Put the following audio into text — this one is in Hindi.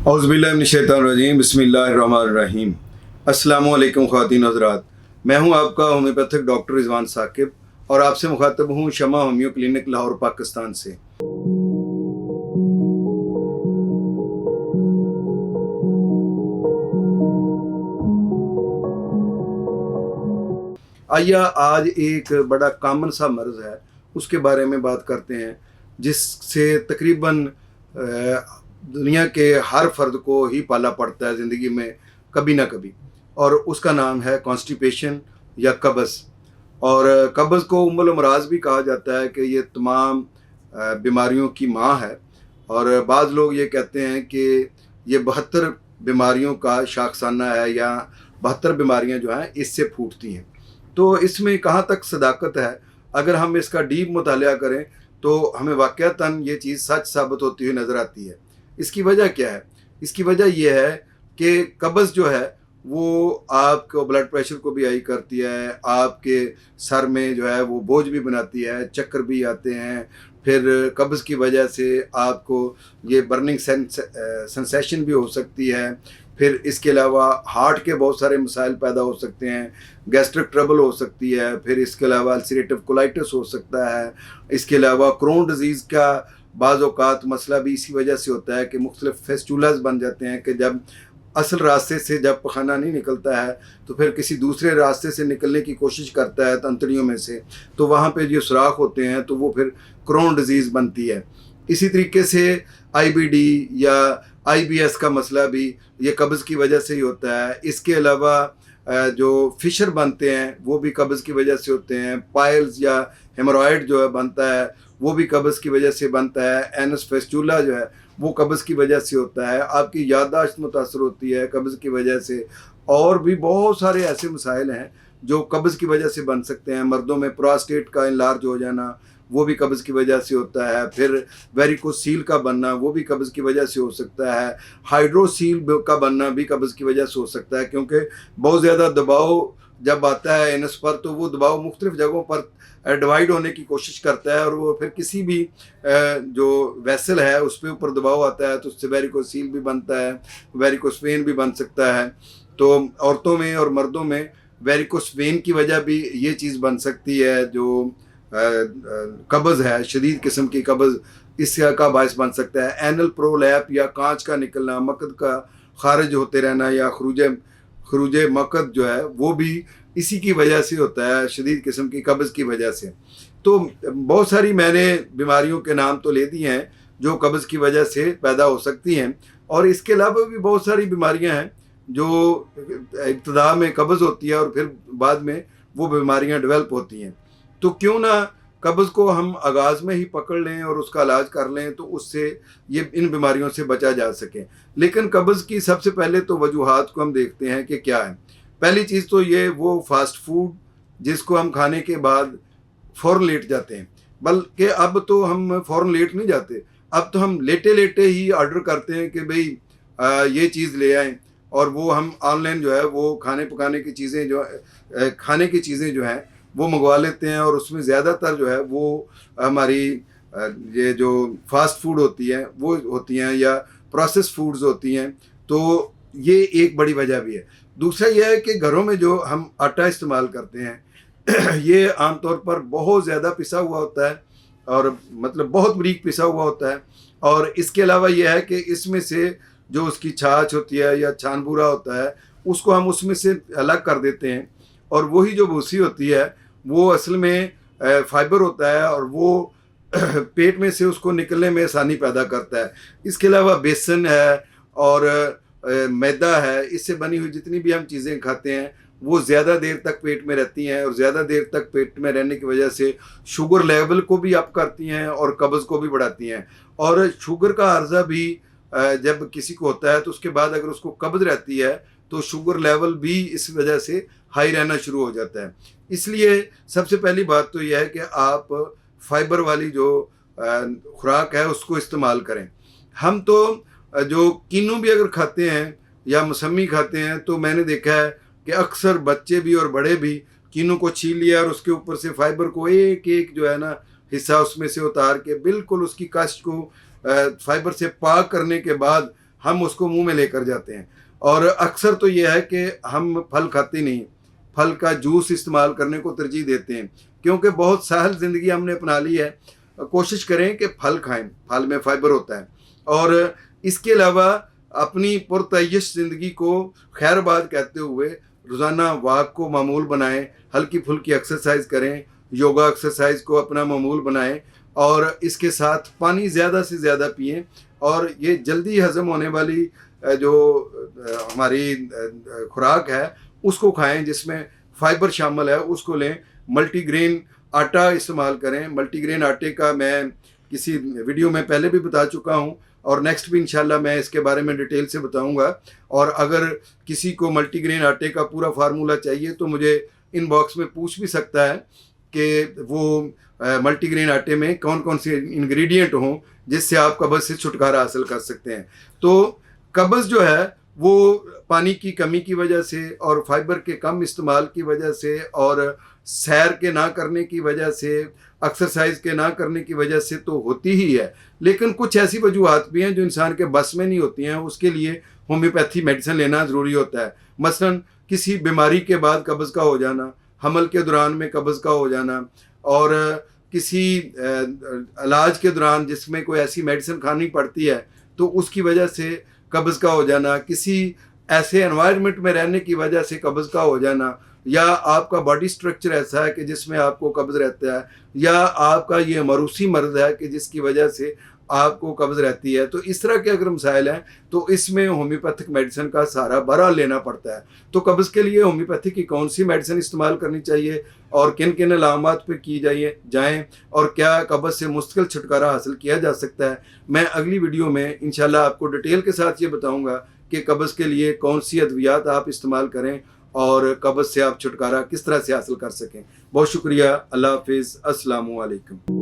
औज़ुबिल्लाहिमिनश्शैतानिर्रजीम बिस्मिल्लाहिर्रहमानिर्रहीम। अस्सलामु अलैकुम ख़वातीन हज़रात, मैं हूं आपका होम्योपैथिक डॉक्टर रिजवान साकिब और आपसे मुखातब हूं शमा होम्यो क्लिनिक लाहौर पाकिस्तान से। आइए आज एक बड़ा कॉमन सा मर्ज़ है उसके बारे में बात करते हैं, जिससे तकरीबन दुनिया के हर फर्द को ही पाला पड़ता है ज़िंदगी में कभी ना कभी, और उसका नाम है कॉन्स्टिपेशन या कब्ज़। और कब्ज़ को उम्मुल अमराज़ भी कहा जाता है कि ये तमाम बीमारियों की माँ है, और बाज़ लोग ये कहते हैं कि ये 72 बीमारियों का शाखसाना है, या 72 बीमारियां जो हैं इससे फूटती हैं। तो इसमें कहाँ तक सदाकत है, अगर हम इसका डीप मुतालिया करें तो हमें वाक़अतन ये चीज़ सच साबित होती हुई नज़र आती है। इसकी वजह क्या है? इसकी वजह यह है कि कब्ज़ जो है वो आपको ब्लड प्रेशर को भी हाई करती है, आपके सर में जो है वो बोझ भी बनाती है, चक्कर भी आते हैं। फिर कब्ज़ की वजह से आपको ये बर्निंग सेंसेशन भी हो सकती है। फिर इसके अलावा हार्ट के बहुत सारे मसाइल पैदा हो सकते हैं, गैस्ट्रिक ट्रबल हो सकती है, फिर इसके अलावा अल्सरेटिव कोलाइटिस हो सकता है। इसके अलावा क्रोन डिज़ीज़ का बाज़ औक़ात मसला भी इसी वजह से होता है कि मुख्तलिफ फेस्टुलास बन जाते हैं कि जब असल रास्ते से जब पखाना नहीं निकलता है तो फिर किसी दूसरे रास्ते से निकलने की कोशिश करता है तंत्रियों में से, तो वहाँ पे जो सुराख होते हैं तो वो फिर क्रोन डिज़ीज़ बनती है। इसी तरीके से आईबीडी या आईबीएस का मसला भी ये कब्ज़ की वजह से ही होता है। इसके अलावा जो फिशर बनते हैं वो भी कब्ज़ की वजह से होते हैं। पाइल्स या हेमोरॉयड जो है बनता है वो भी कब्ज़ की वजह से बनता है। एनस फेस्टुला जो है वो कब्ज़ की वजह से होता है। आपकी याददाश्त मुतासर होती है कब्ज़ की वजह से, और भी बहुत सारे ऐसे मसाइल हैं जो कब्ज़ की वजह से बन सकते हैं। मर्दों में प्रोस्टेट का इनलार्ज हो जाना वो भी कब्ज़ की वजह से होता है। फिर वेरिकोसील का बनना वो भी कब्ज़ की वजह से हो सकता है। हाइड्रोसील का बनना भी कब्ज़ की वजह से हो सकता है, क्योंकि बहुत ज़्यादा दबाव जब आता है एनस पर तो वो दबाव मुख्तलिफ जगहों पर डिवाइड होने की कोशिश करता है, और वो फिर किसी भी जो वेसल है उस पर ऊपर दबाव आता है तो उससे वेरिकोसील भी बनता है, वेरिकोस वेन भी बन सकता है। तो औरतों में और मर्दों में वेरिकोस वेन की वजह भी ये चीज़ बन सकती है, जो कब्ज़ है, शदीद किस्म की कब्ज़ इसका बायस बन सकता है। एनल प्रोलैप या कांच का निकलना, मकद का खारिज होते रहना, या खरूज मकद जो है वो भी इसी की वजह से होता है, शदीद किस्म की कब्ज़ की वजह से। तो बहुत सारी मैंने बीमारियों के नाम तो ले दिए हैं जो कब्ज़ की वजह से पैदा हो सकती हैं, और इसके अलावा भी बहुत सारी बीमारियां हैं जो इब्तिदा में कब्ज़ होती है और फिर बाद में वो बीमारियां डेवलप होती हैं। तो क्यों ना कब्ज़ को हम आगाज़ में ही पकड़ लें और उसका इलाज कर लें, तो उससे ये इन बीमारियों से बचा जा सके। लेकिन कब्ज़ की सबसे पहले तो वजूहात को हम देखते हैं कि क्या है। पहली चीज़ तो ये वो फास्ट फूड जिसको हम खाने के बाद फ़ौरन लेट जाते हैं, बल्कि अब तो हम फ़ौरन लेट नहीं जाते, अब तो हम लेटे लेटे ही ऑर्डर करते हैं कि भाई ये चीज़ ले आएँ, और वो हम ऑनलाइन जो है वो खाने पकाने की चीज़ें जो खाने की चीज़ें जो हैं वो मंगवा लेते हैं, और उसमें ज़्यादातर जो है वो हमारी ये जो फास्ट फूड होती हैं वो होती हैं या प्रोसेस फूड्स होती हैं। तो ये एक बड़ी वजह भी है। दूसरा यह है कि घरों में जो हम आटा इस्तेमाल करते हैं ये आमतौर पर बहुत ज़्यादा पिसा हुआ होता है, और मतलब बहुत बारीक पिसा हुआ होता है। और इसके अलावा यह है कि इसमें से जो उसकी छाछ होती है या छानबूरा होता है उसको हम उसमें से अलग कर देते हैं, और वही जो भूसी होती है वो असल में फाइबर होता है, और वो पेट में से उसको निकलने में आसानी पैदा करता है। इसके अलावा बेसन है और मैदा है, इससे बनी हुई जितनी भी हम चीज़ें खाते हैं वो ज़्यादा देर तक पेट में रहती हैं, और ज़्यादा देर तक पेट में रहने की वजह से शुगर लेवल को भी अप करती हैं और कब्ज़ को भी बढ़ाती हैं। और शुगर का अर्जा भी जब किसी को होता है तो उसके बाद अगर उसको कब्ज़ रहती है तो शुगर लेवल भी इस वजह से हाई रहना शुरू हो जाता है। इसलिए सबसे पहली बात तो यह है कि आप फाइबर वाली जो खुराक है उसको इस्तेमाल करें। हम तो जो किन्नू भी अगर खाते हैं या मौसमी खाते हैं तो मैंने देखा है कि अक्सर बच्चे भी और बड़े भी किन्नू को छील लिया और उसके ऊपर से फाइबर को एक एक जो है ना हिस्सा उसमें से उतार के बिल्कुल उसकी कास्ट को फाइबर से पाक करने के बाद हम उसको मुंह में लेकर जाते हैं। और अक्सर तो ये है कि हम फल खाते नहीं, फल का जूस इस्तेमाल करने को तरजीह देते हैं, क्योंकि बहुत सहल ज़िंदगी हमने अपना ली है। कोशिश करें कि फल खाएं, फल में फाइबर होता है। और इसके अलावा अपनी पुरतयश ज़िंदगी को खैरबाद कहते हुए रोज़ाना वॉक को मामूल बनाएं, हल्की फुल्की एक्सरसाइज करें, योगा एक्सरसाइज को अपना मामूल बनाएं, और इसके साथ पानी ज़्यादा से ज़्यादा पिएं। और ये जल्दी हज़म होने वाली जो हमारी खुराक है उसको खाएं, जिसमें फाइबर शामिल है, उसको लें। मल्टीग्रेन आटा इस्तेमाल करें। मल्टीग्रेन आटे का मैं किसी वीडियो में पहले भी बता चुका हूं, और नेक्स्ट भी इंशाल्लाह मैं इसके बारे में डिटेल से बताऊंगा। और अगर किसी को मल्टीग्रेन आटे का पूरा फार्मूला चाहिए तो मुझे इनबॉक्स में पूछ भी सकता है कि वो मल्टीग्रेन आटे में कौन कौन से इंग्रेडिएंट हों जिससे आप कब्ज़ से छुटकारा हासिल कर सकते हैं। तो कब्ज़ जो है वो पानी की कमी की वजह से और फाइबर के कम इस्तेमाल की वजह से और सैर के ना करने की वजह से, एक्सरसाइज के ना करने की वजह से तो होती ही है, लेकिन कुछ ऐसी वजूहात भी हैं जो इंसान के बस में नहीं होती हैं। उसके लिए होम्योपैथी मेडिसिन लेना ज़रूरी होता है। मसलन किसी बीमारी के बाद कब्ज़ का हो जाना, हमल के दौरान में कब्ज़ का हो जाना, और किसी इलाज के दौरान जिसमें कोई ऐसी मेडिसिन खानी पड़ती है तो उसकी वजह से कब्ज़ का हो जाना, किसी ऐसे एनवायरनमेंट में रहने की वजह से कब्ज़ का हो जाना, या आपका बॉडी स्ट्रक्चर ऐसा है कि जिसमें आपको कब्ज़ रहता है, या आपका ये मरूसी मर्ज़ है कि जिसकी वजह से आपको कब्ज़ रहती है। तो इस तरह के अगर मसाइल हैं तो इसमें होम्योपैथिक मेडिसिन का सहारा बहरहाल लेना पड़ता है। तो कब्ज़ के लिए होम्योपैथी की कौन सी मेडिसिन इस्तेमाल करनी चाहिए और किन किन अलामात पे की जाएँ और क्या कब्ज़ से मुस्तकिल छुटकारा हासिल किया जा सकता है, मैं अगली वीडियो में इंशाल्लाह आपको डिटेल के साथ ये बताऊँगा कि कब्ज़ के लिए कौन सी अद्वियात आप इस्तेमाल करें और कब्ज़ से आप छुटकारा किस तरह से हासिल कर सकें। बहुत शुक्रिया। अल्लाह हाफ़िज़। अस्सलामु अलैकुम।